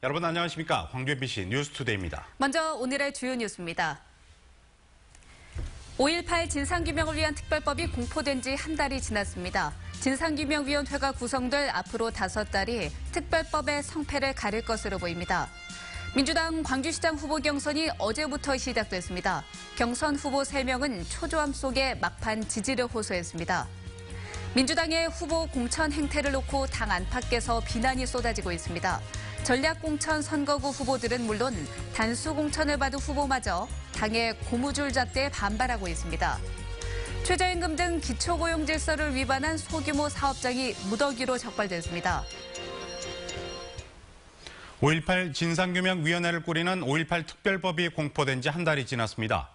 여러분 안녕하십니까? 광주 MBC 뉴스투데이입니다. 먼저 오늘의 주요 뉴스입니다. 5.18 진상규명을 위한 특별법이 공포된 지 한 달이 지났습니다. 진상규명위원회가 구성될 앞으로 5달이 특별법의 성패를 가릴 것으로 보입니다. 민주당 광주시장 후보 경선이 어제부터 시작됐습니다. 경선 후보 3명은 초조함 속에 막판 지지를 호소했습니다. 민주당의 후보 공천 행태를 놓고 당 안팎에서 비난이 쏟아지고 있습니다. 전략공천 선거구 후보들은 물론 단수 공천을 받은 후보마저 당의 고무줄 작대에 반발하고 있습니다. 최저임금 등 기초고용 질서를 위반한 소규모 사업장이 무더기로 적발됐습니다. 5.18 진상규명위원회를 꾸리는 5.18 특별법이 공포된 지 한 달이 지났습니다.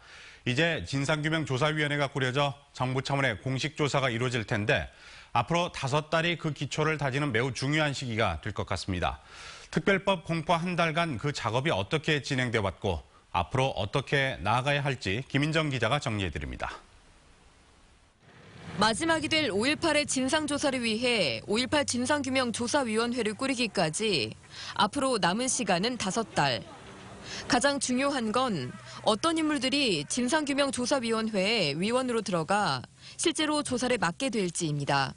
이제 진상규명조사위원회가 꾸려져 정부 차원의 공식 조사가 이루어질 텐데 앞으로 5달이 그 기초를 다지는 매우 중요한 시기가 될 것 같습니다. 특별법 공포 한 달간 그 작업이 어떻게 진행돼 왔고 앞으로 어떻게 나아가야 할지 김인정 기자가 정리해드립니다. 마지막이 될 5.18의 진상조사를 위해 5.18 진상규명조사위원회를 꾸리기까지 앞으로 남은 시간은 5달. 가장 중요한 건 어떤 인물들이 진상규명조사위원회에 위원으로 들어가 실제로 조사를 맡게 될지입니다.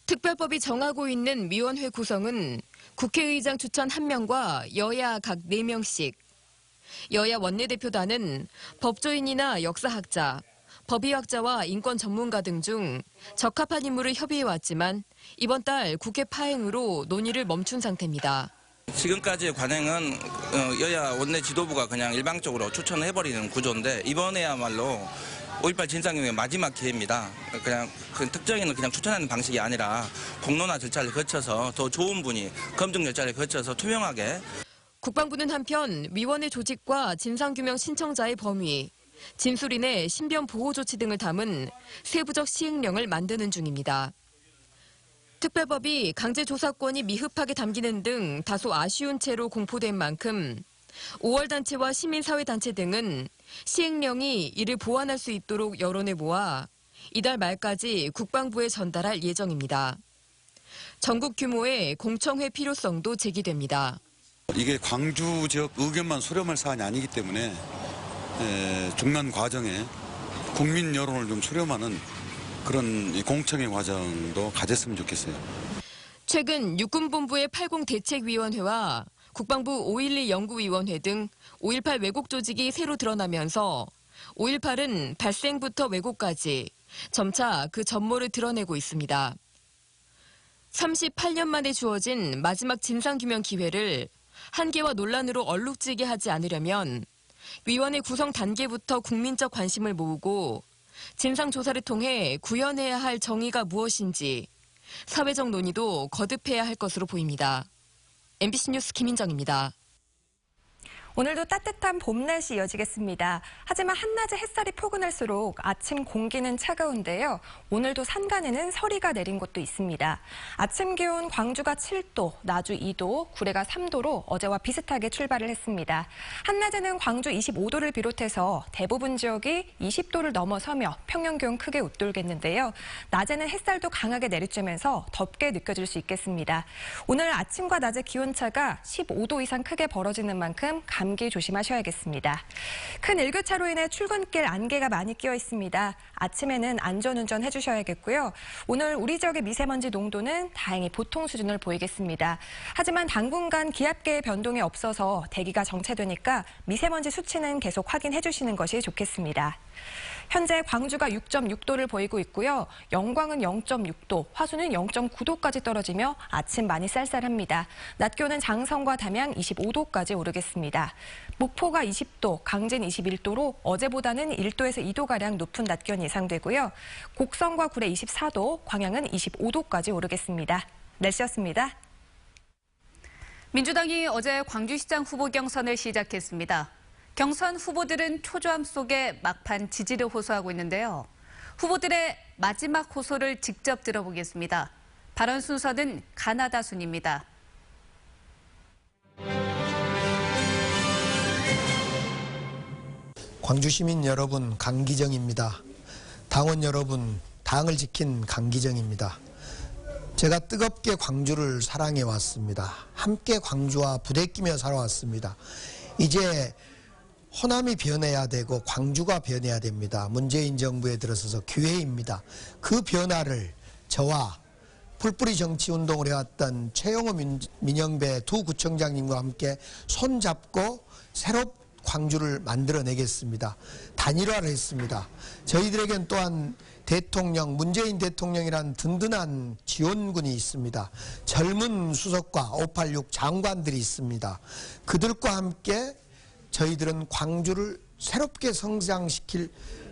특별법이 정하고 있는 위원회 구성은 국회의장 추천 1명과 여야 각 4명씩. 여야 원내대표단은 법조인이나 역사학자, 법의학자와 인권 전문가 등 중 적합한 인물을 협의해왔지만 이번 달 국회 파행으로 논의를 멈춘 상태입니다. 지금까지의 관행은 여야 원내 지도부가 그냥 일방적으로 추천을 해버리는 구조인데 이번에야말로 5.18 진상규명 마지막 기회입니다. 그냥 그 특정인을 그냥 추천하는 방식이 아니라 공론화 절차를 거쳐서 더 좋은 분이 검증 절차를 거쳐서 투명하게. 국방부는 한편 위원회 조직과 진상규명 신청자의 범위, 진술인의 신변 보호 조치 등을 담은 세부적 시행령을 만드는 중입니다. 특별법이 강제조사권이 미흡하게 담기는 등 다소 아쉬운 채로 공포된 만큼 5월 단체와 시민사회단체 등은 시행령이 이를 보완할 수 있도록 여론을 모아 이달 말까지 국방부에 전달할 예정입니다. 전국 규모의 공청회 필요성도 제기됩니다. 이게 광주 지역 의견만 수렴할 사안이 아니기 때문에 중간 과정에 국민 여론을 좀 수렴하는 그런 공청회 과정도 가졌으면 좋겠어요. 최근 육군본부의 80 대책위원회와 국방부 5.12 연구위원회 등 5.18 왜곡 조직이 새로 드러나면서 5.18은 발생부터 왜곡까지 점차 그 전모를 드러내고 있습니다. 38년 만에 주어진 마지막 진상규명 기회를 한계와 논란으로 얼룩지게 하지 않으려면 위원회 구성 단계부터 국민적 관심을 모으고 진상조사를 통해 구현해야 할 정의가 무엇인지 사회적 논의도 거듭해야 할 것으로 보입니다. MBC 뉴스 김인정입니다. 오늘도 따뜻한 봄 날씨 이어지겠습니다. 하지만 한낮에 햇살이 포근할수록 아침 공기는 차가운데요. 오늘도 산간에는 서리가 내린 곳도 있습니다. 아침 기온 광주가 7도, 나주 2도, 구례가 3도로 어제와 비슷하게 출발을 했습니다. 한낮에는 광주 25도를 비롯해서 대부분 지역이 20도를 넘어서며 평년 기온 크게 웃돌겠는데요. 낮에는 햇살도 강하게 내리쬐면서 덥게 느껴질 수 있겠습니다. 오늘 아침과 낮의 기온차가 15도 이상 크게 벌어지는 만큼 감기 조심하셔야겠습니다. 큰 일교차로 인해 출근길 안개가 많이 끼어 있습니다. 아침에는 안전운전 해주셔야겠고요. 오늘 우리 지역의 미세먼지 농도는 다행히 보통 수준을 보이겠습니다. 하지만 당분간 기압계의 변동이 없어서 대기가 정체되니까 미세먼지 수치는 계속 확인해 주시는 것이 좋겠습니다. 현재 광주가 6.6도를 보이고 있고요. 영광은 0.6도, 화수는 0.9도까지 떨어지며 아침 많이 쌀쌀합니다. 낮 기온은 장성과 담양 25도까지 오르겠습니다. 목포가 20도, 강진 21도로 어제보다는 1도에서 2도가량 높은 낮 기온 예상되고요. 곡성과 구례 24도, 광양은 25도까지 오르겠습니다. 날씨였습니다. 민주당이 어제 광주시장 후보 경선을 시작했습니다. 경선 후보들은 초조함 속에 막판 지지를 호소하고 있는데요. 후보들의 마지막 호소를 직접 들어보겠습니다. 발언 순서는 가나다 순입니다. 광주 시민 여러분, 강기정입니다. 당원 여러분, 당을 지킨 강기정입니다. 제가 뜨겁게 광주를 사랑해 왔습니다. 함께 광주와 부대끼며 살아왔습니다. 이제 호남이 변해야 되고 광주가 변해야 됩니다. 문재인 정부에 들어서서 기회입니다. 그 변화를 저와 풀뿌리 정치운동을 해왔던 최영호 민영배 두 구청장님과 함께 손잡고 새로 광주를 만들어내겠습니다. 단일화를 했습니다. 저희들에겐 또한 대통령, 문재인 대통령이란 든든한 지원군이 있습니다. 젊은 수석과 586 장관들이 있습니다. 그들과 함께 저희들은 광주를 새롭게 성장시킬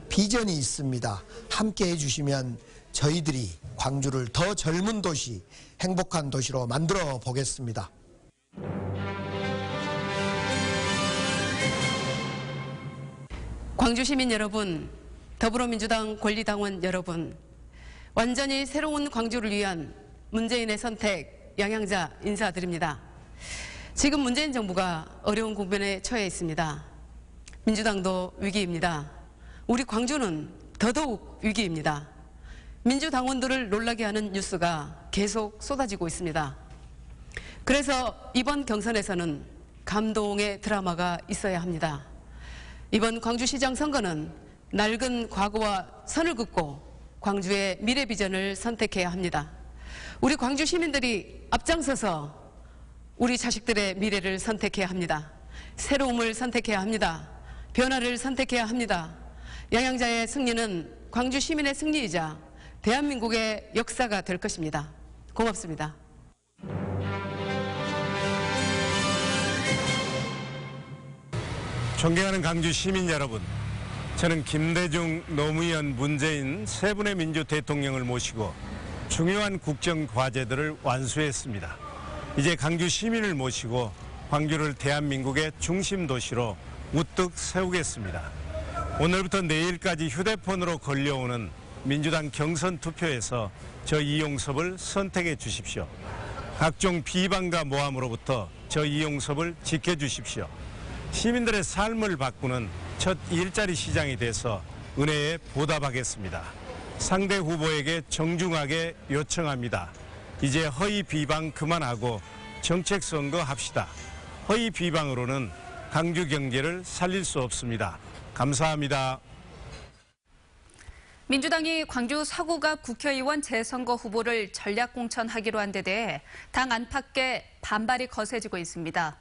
비전이 있습니다. 함께 해주시면 저희들이 광주를 더 젊은 도시, 행복한 도시로 만들어 보겠습니다. 광주 시민 여러분, 더불어민주당 권리당원 여러분, 완전히 새로운 광주를 위한 문재인의 선택, 양양자 인사드립니다. 지금 문재인 정부가 어려운 국면에 처해 있습니다. 민주당도 위기입니다. 우리 광주는 더더욱 위기입니다. 민주당원들을 놀라게 하는 뉴스가 계속 쏟아지고 있습니다. 그래서 이번 경선에서는 감동의 드라마가 있어야 합니다. 이번 광주시장 선거는 낡은 과거와 선을 긋고 광주의 미래 비전을 선택해야 합니다. 우리 광주 시민들이 앞장서서 우리 자식들의 미래를 선택해야 합니다. 새로움을 선택해야 합니다. 변화를 선택해야 합니다. 양양자의 승리는 광주 시민의 승리이자 대한민국의 역사가 될 것입니다. 고맙습니다. 존경하는 광주 시민 여러분, 저는 김대중, 노무현, 문재인 세 분의 민주 대통령을 모시고 중요한 국정 과제들을 완수했습니다. 이제 광주 시민을 모시고 광주를 대한민국의 중심 도시로 우뚝 세우겠습니다. 오늘부터 내일까지 휴대폰으로 걸려오는 민주당 경선 투표에서 저 이용섭을 선택해 주십시오. 각종 비방과 모함으로부터 저 이용섭을 지켜주십시오. 시민들의 삶을 바꾸는 첫 일자리 시장이 돼서 은혜에 보답하겠습니다. 상대 후보에게 정중하게 요청합니다. 이제 허위 비방 그만하고 정책 선거 합시다. 허위 비방으로는 광주 경제를 살릴 수 없습니다. 감사합니다. 민주당이 광주 서구갑 국회의원 재선거 후보를 전략공천하기로 한 데 대해 당 안팎의 반발이 거세지고 있습니다.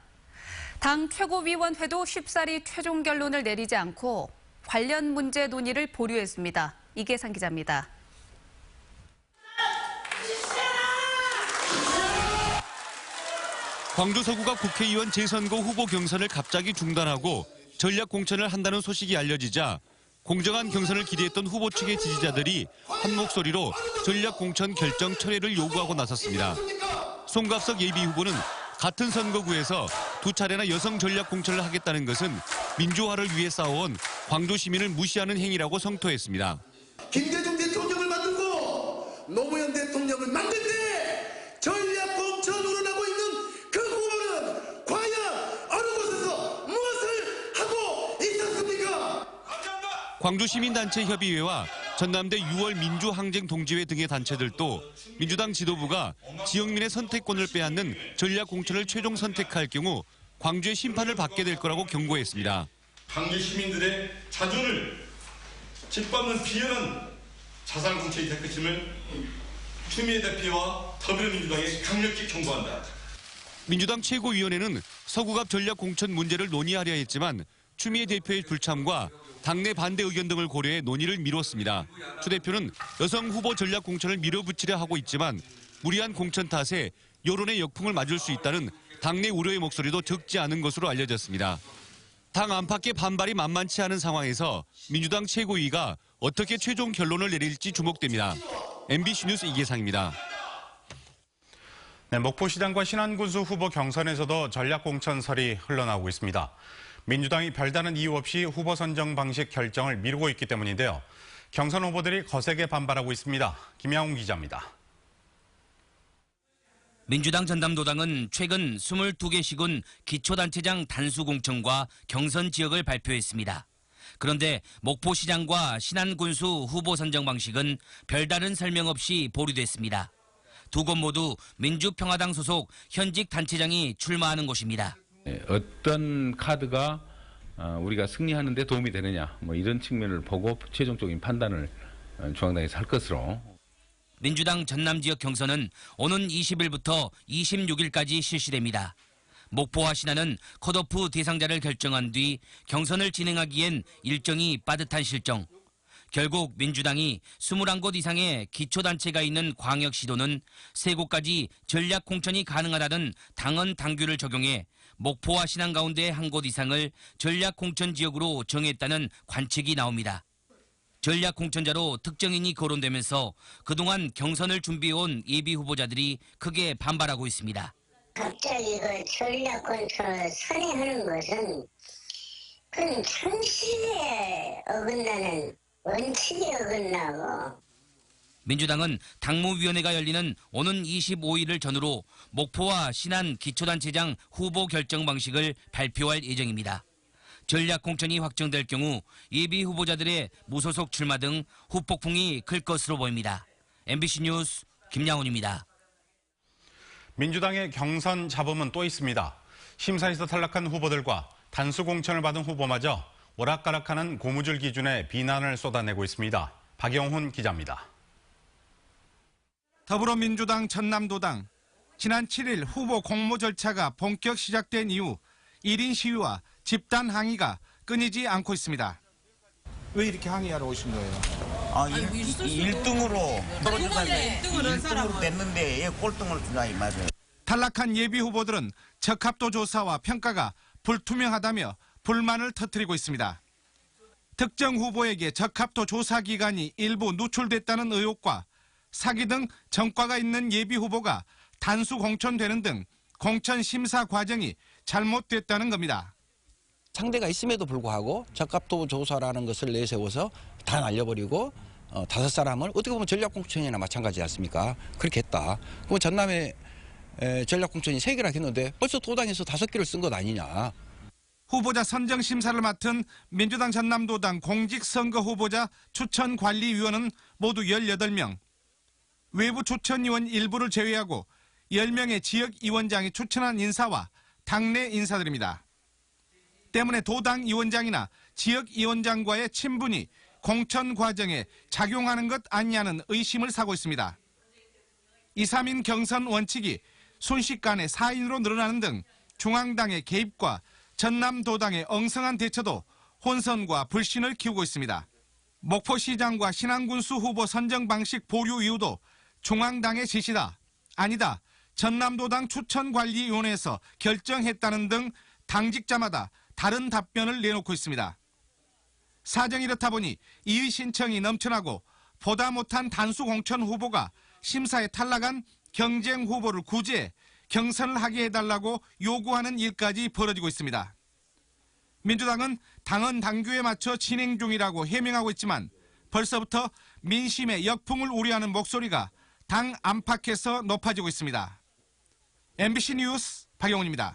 당 최고위원회도 쉽사리 최종 결론을 내리지 않고 관련 문제 논의를 보류했습니다. 이계상 기자입니다. 광주 서구갑 국회의원 재선거 후보 경선을 갑자기 중단하고 전략 공천을 한다는 소식이 알려지자 공정한 경선을 기대했던 후보 측의 지지자들이 한 목소리로 전략 공천 결정 철회를 요구하고 나섰습니다. 송갑석 예비후보는 같은 선거구에서 두 차례나 여성 전략 공천을 하겠다는 것은 민주화를 위해 싸워온 광주 시민을 무시하는 행위라고 성토했습니다. 김대중 대통령을 만들고 노무현 대통령을 만들 때 전략 공천으로 나고 있는 그 후보는 과연 어느 곳에서 무엇을 하고 있었습니까? 광주 시민단체 협의회와 전남대 6월 민주항쟁동지회 등의 단체들도 민주당 지도부가 지역민의 선택권을 빼앗는 전략 공천을 최종 선택할 경우 광주의 심판을 받게 될 거라고 경고했습니다. 광주 시민들의 자존을 짓밟는 비열한 자살 공천이 될 것임을 추미애 대표와 더불어민주당에 강력히 경고한다. 민주당 최고위원회는 서구갑 전략 공천 문제를 논의하려 했지만 추미애 대표의 불참과 당내 반대 의견 등을 고려해 논의를 미뤘습니다. 추 대표는 여성 후보 전략 공천을 밀어붙이려 하고 있지만 무리한 공천 탓에 여론의 역풍을 맞을 수 있다는 당내 우려의 목소리도 적지 않은 것으로 알려졌습니다. 당 안팎의 반발이 만만치 않은 상황에서 민주당 최고위가 어떻게 최종 결론을 내릴지 주목됩니다. MBC 뉴스 이계상입니다. 네, 목포시장과 신안군수 후보 경선에서도 전략공천설이 흘러나오고 있습니다. 민주당이 별다른 이유 없이 후보 선정 방식 결정을 미루고 있기 때문인데요. 경선 후보들이 거세게 반발하고 있습니다. 김양훈 기자입니다. 민주당 전남도당은 최근 22개 시군 기초단체장 단수공천과 경선 지역을 발표했습니다. 그런데 목포시장과 신안군수 후보 선정 방식은 별다른 설명 없이 보류됐습니다. 두 곳 모두 민주평화당 소속 현직 단체장이 출마하는 곳입니다. 어떤 카드가 우리가 승리하는 데 도움이 되느냐 뭐 이런 측면을 보고 최종적인 판단을 중앙당에서 할 것으로. 민주당 전남 지역 경선은 오는 20일부터 26일까지 실시됩니다. 목포와 신안은 컷오프 대상자를 결정한 뒤 경선을 진행하기엔 일정이 빠듯한 실정. 결국 민주당이 21곳 이상의 기초단체가 있는 광역시도는 3곳까지 전략 공천이 가능하다는 당헌 당규를 적용해 목포와 신안 가운데 한 곳 이상을 전략 공천 지역으로 정했다는 관측이 나옵니다. 전략 공천자로 특정인이 거론되면서 그동안 경선을 준비해온 예비 후보자들이 크게 반발하고 있습니다. 갑자기 그 전략 공천을 선회하는 것은 그건 상식에 어긋나는 원칙에 어긋나고. 민주당은 당무위원회가 열리는 오는 25일을 전후로 목포와 신안 기초단체장 후보 결정 방식을 발표할 예정입니다. 전략 공천이 확정될 경우 예비 후보자들의 무소속 출마 등 후폭풍이 클 것으로 보입니다. MBC 뉴스 김양훈입니다. 민주당의 경선 잡음은 또 있습니다. 심사에서 탈락한 후보들과 단수 공천을 받은 후보마저 오락가락하는 고무줄 기준에 비난을 쏟아내고 있습니다. 박영훈 기자입니다. 더불어민주당 전남도당 지난 7일 후보 공모 절차가 본격 시작된 이후 1인 시위와 집단 항의가 끊이지 않고 있습니다. 왜 이렇게 항의하러 오신 거예요? 1등으로 떨어져서 1등으로 됐는데 왜 꼴등을 주나 이 말이에요. 탈락한 예비 후보들은 적합도 조사와 평가가 불투명하다며 불만을 터뜨리고 있습니다. 특정 후보에게 적합도 조사 기간이 일부 누출됐다는 의혹과 사기 등 전과가 있는 예비 후보가 단수 공천되는 등 공천 심사 과정이 잘못됐다는 겁니다. 상대가 있음에도 불구하고 적합도 조사라는 것을 내세워서 다 날려버리고 5사람을 어떻게 보면 전략공천이나 마찬가지지 않습니까? 그렇게 했다. 그럼 전남에 전략공천이 3개나 했는데 벌써 도당에서 5개를 쓴 것 아니냐. 후보자 선정 심사를 맡은 민주당 전남도당 공직선거 후보자 추천관리위원은 모두 18명. 외부 추천위원 일부를 제외하고 10명의 지역위원장이 추천한 인사와 당내 인사들입니다. 때문에 도당 위원장이나 지역위원장과의 친분이 공천 과정에 작용하는 것 아니냐는 의심을 사고 있습니다. 2, 3인 경선 원칙이 순식간에 4인으로 늘어나는 등 중앙당의 개입과 전남도당의 엉성한 대처도 혼선과 불신을 키우고 있습니다. 목포시장과 신안군수 후보 선정 방식 보류 이유도 중앙당의 지시다, 아니다, 전남도당 추천관리위원회에서 결정했다는 등 당직자마다 다른 답변을 내놓고 있습니다. 사정이 이렇다 보니 이의 신청이 넘쳐나고 보다 못한 단수 공천 후보가 심사에 탈락한 경쟁 후보를 구제해 경선을 하게 해달라고 요구하는 일까지 벌어지고 있습니다. 민주당은 당헌 당규에 맞춰 진행 중이라고 해명하고 있지만 벌써부터 민심의 역풍을 우려하는 목소리가 당 안팎에서 높아지고 있습니다. MBC 뉴스 박영훈입니다.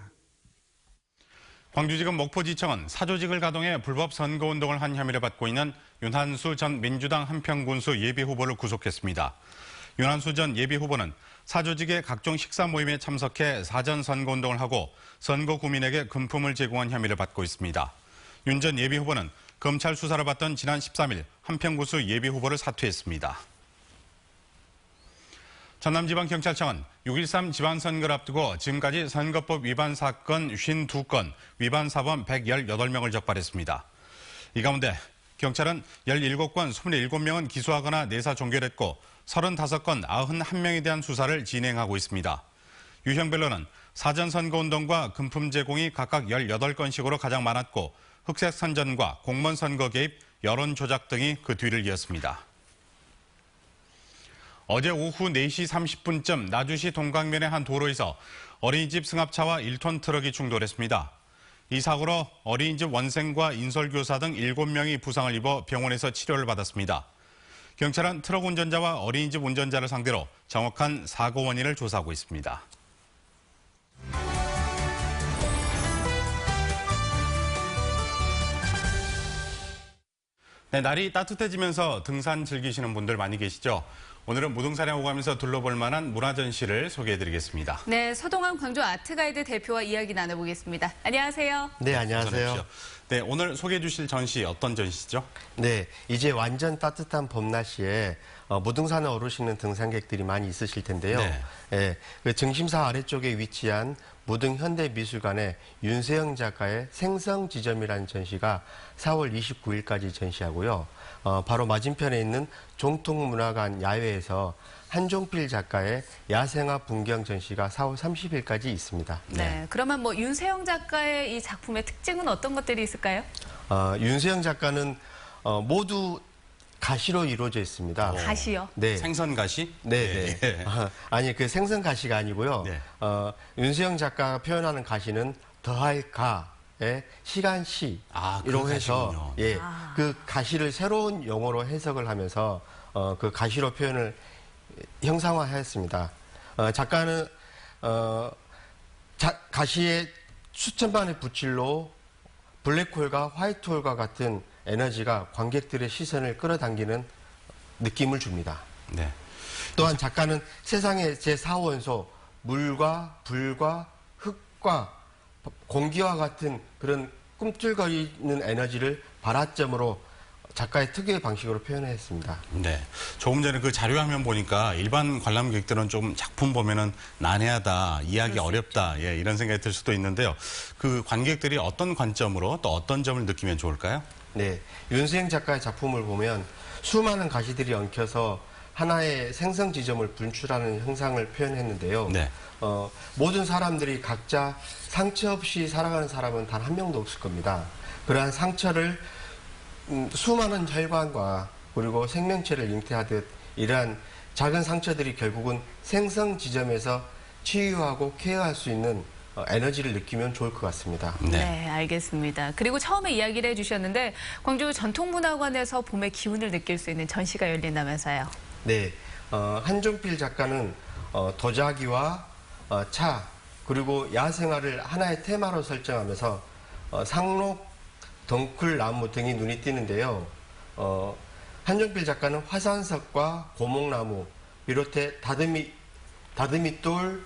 광주지검 목포지청은 사조직을 가동해 불법 선거운동을 한 혐의를 받고 있는 윤한수 전 민주당 한평군수 예비후보를 구속했습니다. 윤한수 전 예비후보는 사조직의 각종 식사 모임에 참석해 사전 선거운동을 하고 선거 구민에게 금품을 제공한 혐의를 받고 있습니다. 윤 전 예비후보는 검찰 수사를 받던 지난 13일 한평군수 예비후보를 사퇴했습니다. 전남지방경찰청은 6.13 지방선거를 앞두고 지금까지 선거법 위반 사건 52건, 위반 사범 118명을 적발했습니다. 이 가운데 경찰은 17건 27명은 기소하거나 내사 종결했고 35건 91명에 대한 수사를 진행하고 있습니다. 유형별로는 사전선거운동과 금품 제공이 각각 18건씩으로 가장 많았고 흑색선전과 공무원선거 개입, 여론조작 등이 그 뒤를 이었습니다. 어제 오후 4시 30분쯤 나주시 동강면의 한 도로에서 어린이집 승합차와 1톤 트럭이 충돌했습니다. 이 사고로 어린이집 원생과 인솔교사 등 7명이 부상을 입어 병원에서 치료를 받았습니다. 경찰은 트럭 운전자와 어린이집 운전자를 상대로 정확한 사고 원인을 조사하고 있습니다. 네, 날이 따뜻해지면서 등산 즐기시는 분들 많이 계시죠? 오늘은 무등산에 오가면서 둘러볼 만한 문화전시를 소개해드리겠습니다. 네, 서동환 광주 아트가이드 대표와 이야기 나눠보겠습니다. 안녕하세요. 네, 안녕하세요. 네, 오늘 소개해 주실 전시 어떤 전시죠? 네, 이제 완전 따뜻한 봄 날씨에 무등산에 오르시는 등산객들이 많이 있으실 텐데요. 네. 예, 그 증심사 아래쪽에 위치한 무등현대미술관의 윤세영 작가의 생성지점이라는 전시가 4월 29일까지 전시하고요. 바로 맞은편에 있는 종통문화관 야외에서 한종필 작가의 야생화 풍경 전시가 4월 30일까지 있습니다. 네, 그러면 뭐 윤세영 작가의 이 작품의 특징은 어떤 것들이 있을까요? 윤세영 작가는 모두 가시로 이루어져 있습니다. 가시요? 네. 생선 가시? 네, 네. 아니, 그 생선 가시가 아니고요. 네. 윤세영 작가가 표현하는 가시는 더할 가의 시간시로 그 해서 가시군요. 그 가시를 새로운 용어로 해석을 하면서 그 가시로 표현을 형상화했습니다. 작가는 가시에 수천만의 붓질로 블랙홀과 화이트홀과 같은 에너지가 관객들의 시선을 끌어당기는 느낌을 줍니다. 네. 또한 작가는 세상의 제4원소 물과 불과 흙과 공기와 같은 그런 꿈틀거리는 에너지를 발화점으로 작가의 특유의 방식으로 표현했습니다. 네. 조금 전에 그 자료화면 보니까 일반 관람객들은 좀 작품 보면은 난해하다, 이해하기 어렵다, 이런 생각이 들 수도 있는데요. 그 관객들이 어떤 관점으로 또 어떤 점을 느끼면 좋을까요? 네. 윤수행 작가의 작품을 보면 수많은 가시들이 엉켜서 하나의 생성 지점을 분출하는 형상을 표현했는데요. 네. 모든 사람들이 각자 상처 없이 살아가는 사람은 단 한 명도 없을 겁니다. 그러한 상처를 수많은 혈관과 그리고 생명체를 잉태하듯 이러한 작은 상처들이 결국은 생성 지점에서 치유하고 케어할 수 있는 에너지를 느끼면 좋을 것 같습니다. 네, 알겠습니다. 그리고 처음에 이야기를 해주셨는데 광주 전통문화관에서 봄의 기운을 느낄 수 있는 전시가 열린다면서요. 네, 한종필 작가는 도자기와 차 그리고 야생화를 하나의 테마로 설정하면서 상록, 덩쿨나무 등이 눈이 띄는데요. 한종필 작가는 화산석과 고목나무 비롯해 다듬이돌,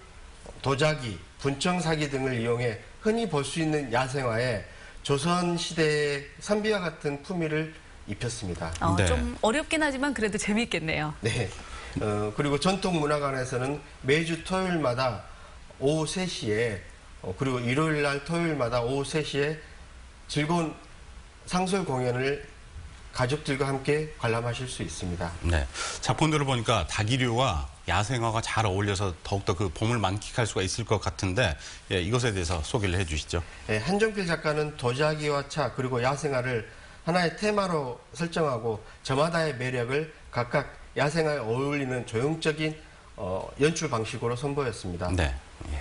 도자기, 분청사기 등을 이용해 흔히 볼 수 있는 야생화에 조선시대의 선비와 같은 품위를 입혔습니다. 좀 어렵긴 하지만 그래도 재미있겠네요. 네. 그리고 전통문화관에서는 매주 토요일마다 오후 3시에 그리고 일요일 날 토요일마다 오후 3시에 즐거운 상설 공연을 가족들과 함께 관람하실 수 있습니다. 네. 작품들을 보니까 다기류와 야생화가 잘 어울려서 더욱더 그 봄을 만끽할 수가 있을 것 같은데 이것에 대해서 소개를 해 주시죠. 네, 한종필 작가는 도자기와 차 그리고 야생화를 하나의 테마로 설정하고 저마다의 매력을 각각 야생화에 어울리는 조형적인 연출 방식으로 선보였습니다. 네,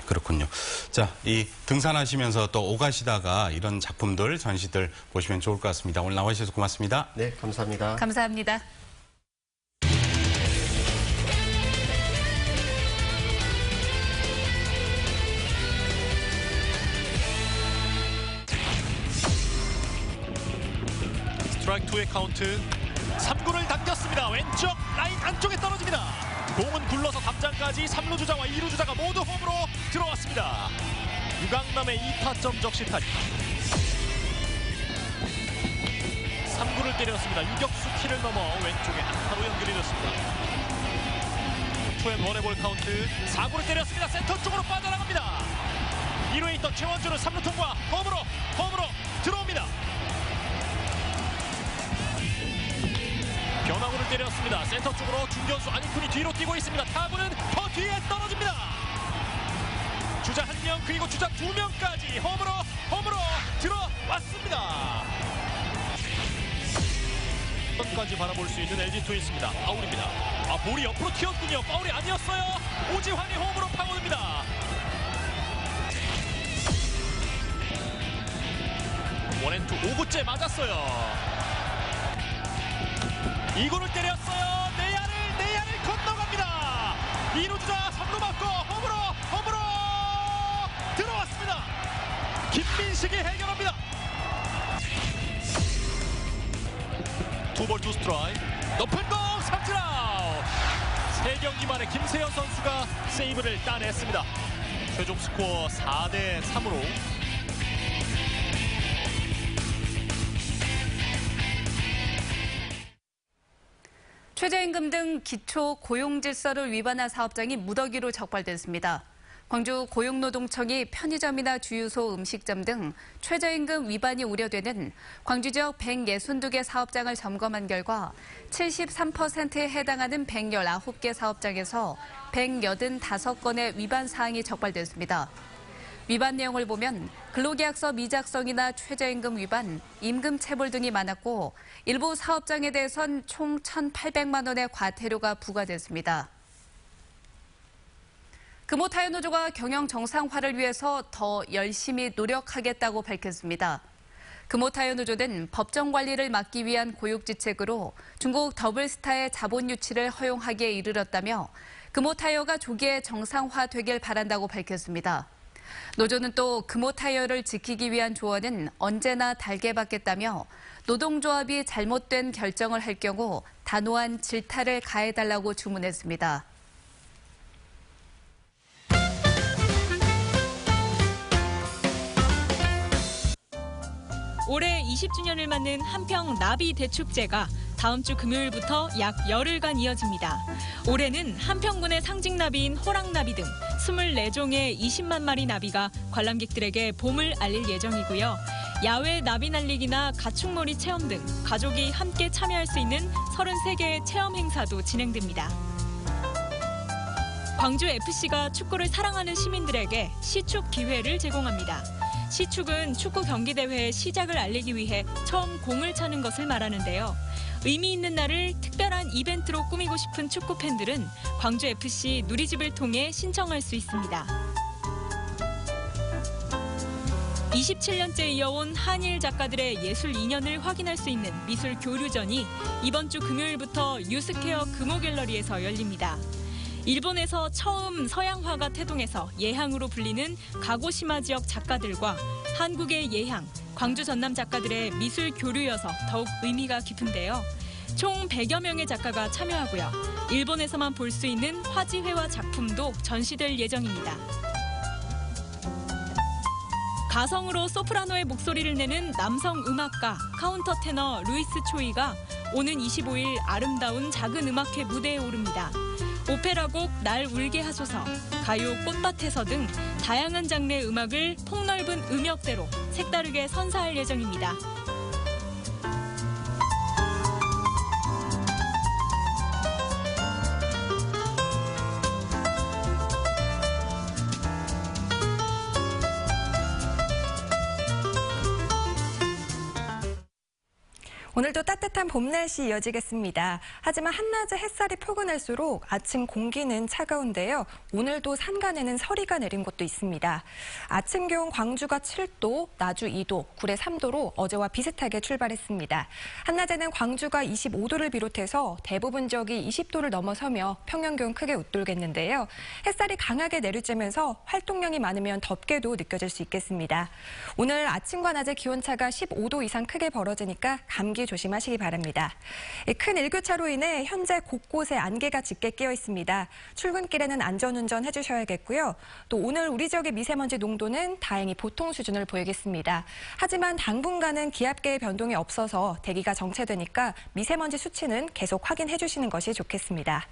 그렇군요. 자, 이 등산하시면서 또 오가시다가 이런 작품들, 전시들 보시면 좋을 것 같습니다. 오늘 나와주셔서 고맙습니다. 네, 감사합니다. 감사합니다. 스트라이크 2의 카운트. 3구를 당겼습니다. 왼쪽 라인 안쪽에 떨어집니다. 공은 굴러서 담장까지 3루 주자와 2루 주자가 모두 홈으로 들어왔습니다. 유강남의 2타점 적시타임. 3구를 때렸습니다. 유격수 키를 넘어 왼쪽에 안타로 연결이 됐습니다. 2앤 1의 볼 카운트. 4구를 때렸습니다. 센터 쪽으로 빠져나갑니다. 1루에 있던 최원주는 3루 통과. 홈으로 들어옵니다. 변화구를 때렸습니다. 센터 쪽으로 중견수 안익훈이 뒤로 뛰고 있습니다. 타구는 더 뒤에 떨어집니다. 주자 1명 그리고 주자 2명까지 홈으로 들어왔습니다. 까지 바라볼 수 있는 LG 트윈스입니다. 파울입니다. 볼이 옆으로 튀었군요. 파울이 아니었어요. 오지환이 홈으로 파고듭니다. 원앤투 5구째 맞았어요. 2구를 때렸어요. 내야를 건너갑니다. 2루 주자 3루 맞고 홈으로 들어왔습니다. 김민식이 해결합니다. 2볼 2스트라이크. 높은 공 삼진 아웃. 3경기 만에 김세현 선수가 세이브를 따냈습니다. 최종 스코어 4대3으로 최저임금 등 기초 고용질서를 위반한 사업장이 무더기로 적발됐습니다. 광주 고용노동청이 편의점이나 주유소, 음식점 등 최저임금 위반이 우려되는 광주 지역 162개 사업장을 점검한 결과 73%에 해당하는 119개 사업장에서 185건의 위반 사항이 적발됐습니다. 위반 내용을 보면 근로계약서 미작성이나 최저임금 위반, 임금 체불 등이 많았고 일부 사업장에 대해선 총 1,800만 원의 과태료가 부과됐습니다. 금호타이어노조가 경영 정상화를 위해서 더 열심히 노력하겠다고 밝혔습니다. 금호타이어노조는 법정 관리를 막기 위한 고육지책으로 중국 더블스타의 자본 유치를 허용하기에 이르렀다며 금호타이어가 조기에 정상화되길 바란다고 밝혔습니다. 노조는 또 금호타이어를 지키기 위한 조언은 언제나 달게 받겠다며 노동조합이 잘못된 결정을 할 경우 단호한 질타를 가해달라고 주문했습니다. 올해 20주년을 맞는 한평 나비 대축제가 다음 주 금요일부터 약 열흘간 이어집니다. 올해는 한평군의 상징나비인 호랑나비 등 24종의 20만 마리 나비가 관람객들에게 봄을 알릴 예정이고요. 야외 나비 날리기나 가축놀이 체험 등 가족이 함께 참여할 수 있는 33개의 체험 행사도 진행됩니다. 광주FC가 축구를 사랑하는 시민들에게 시축 기회를 제공합니다. 시축은 축구 경기대회의 시작을 알리기 위해 처음 공을 차는 것을 말하는데요. 의미 있는 날을 특별한 이벤트로 꾸미고 싶은 축구 팬들은 광주FC 누리집을 통해 신청할 수 있습니다. 27년째 이어온 한일 작가들의 예술 인연을 확인할 수 있는 미술 교류전이 이번 주 금요일부터 유스케어 금호갤러리에서 열립니다. 일본에서 처음 서양화가 태동해서 예향으로 불리는 가고시마 지역 작가들과 한국의 예향, 광주 전남 작가들의 미술 교류여서 더욱 의미가 깊은데요. 총 100여 명의 작가가 참여하고요. 일본에서만 볼 수 있는 화지회화 작품도 전시될 예정입니다. 가성으로 소프라노의 목소리를 내는 남성 음악가 카운터 테너 루이스 초이가 오는 25일 아름다운 작은 음악회 무대에 오릅니다. 오페라곡 날 울게 하소서, 가요 꽃밭에서 등 다양한 장르의 음악을 폭넓은 음역대로 색다르게 선사할 예정입니다. 오늘도 따뜻한 봄 날씨 이어지겠습니다. 하지만 한낮에 햇살이 포근할수록 아침 공기는 차가운데요. 오늘도 산간에는 서리가 내린 곳도 있습니다. 아침 기온 광주가 7도, 나주 2도, 구례 3도로 어제와 비슷하게 출발했습니다. 한낮에는 광주가 25도를 비롯해서 대부분 지역이 20도를 넘어서며 평년 기온 크게 웃돌겠는데요. 햇살이 강하게 내리쬐면서 활동량이 많으면 덥게도 느껴질 수 있겠습니다. 오늘 아침과 낮의 기온차가 15도 이상 크게 벌어지니까 감기 조심하시기 바랍니다. 큰 일교차로 인해 현재 곳곳에 안개가 짙게 끼어 있습니다. 출근길에는 안전운전 해주셔야겠고요. 또 오늘 우리 지역의 미세먼지 농도는 다행히 보통 수준을 보이겠습니다. 하지만 당분간은 기압계의 변동이 없어서 대기가 정체되니까 미세먼지 수치는 계속 확인해 주시는 것이 좋겠습니다.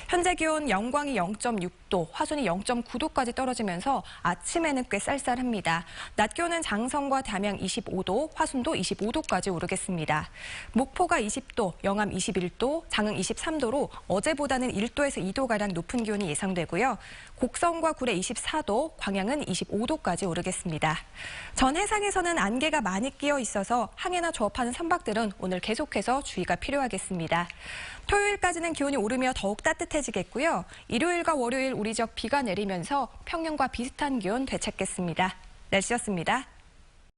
현재 기온 영광이 0.6도, 화순이 0.9도까지 떨어지면서 아침에는 꽤 쌀쌀합니다. 낮 기온은 장성과 담양 25도, 화순도 25도까지 오르겠습니다. 목포가 20도, 영암 21도, 장흥 23도로 어제보다는 1도에서 2도가량 높은 기온이 예상되고요. 곡성과 구례 24도, 광양은 25도까지 오르겠습니다. 전 해상에서는 안개가 많이 끼어 있어서 항해나 조업하는 선박들은 오늘 계속해서 주의가 필요하겠습니다. 토요일까지는 기온이 오르며 더욱 따뜻해지겠고요. 일요일과 월요일 우리 지역 비가 내리면서 평년과 비슷한 기온 되찾겠습니다. 날씨였습니다.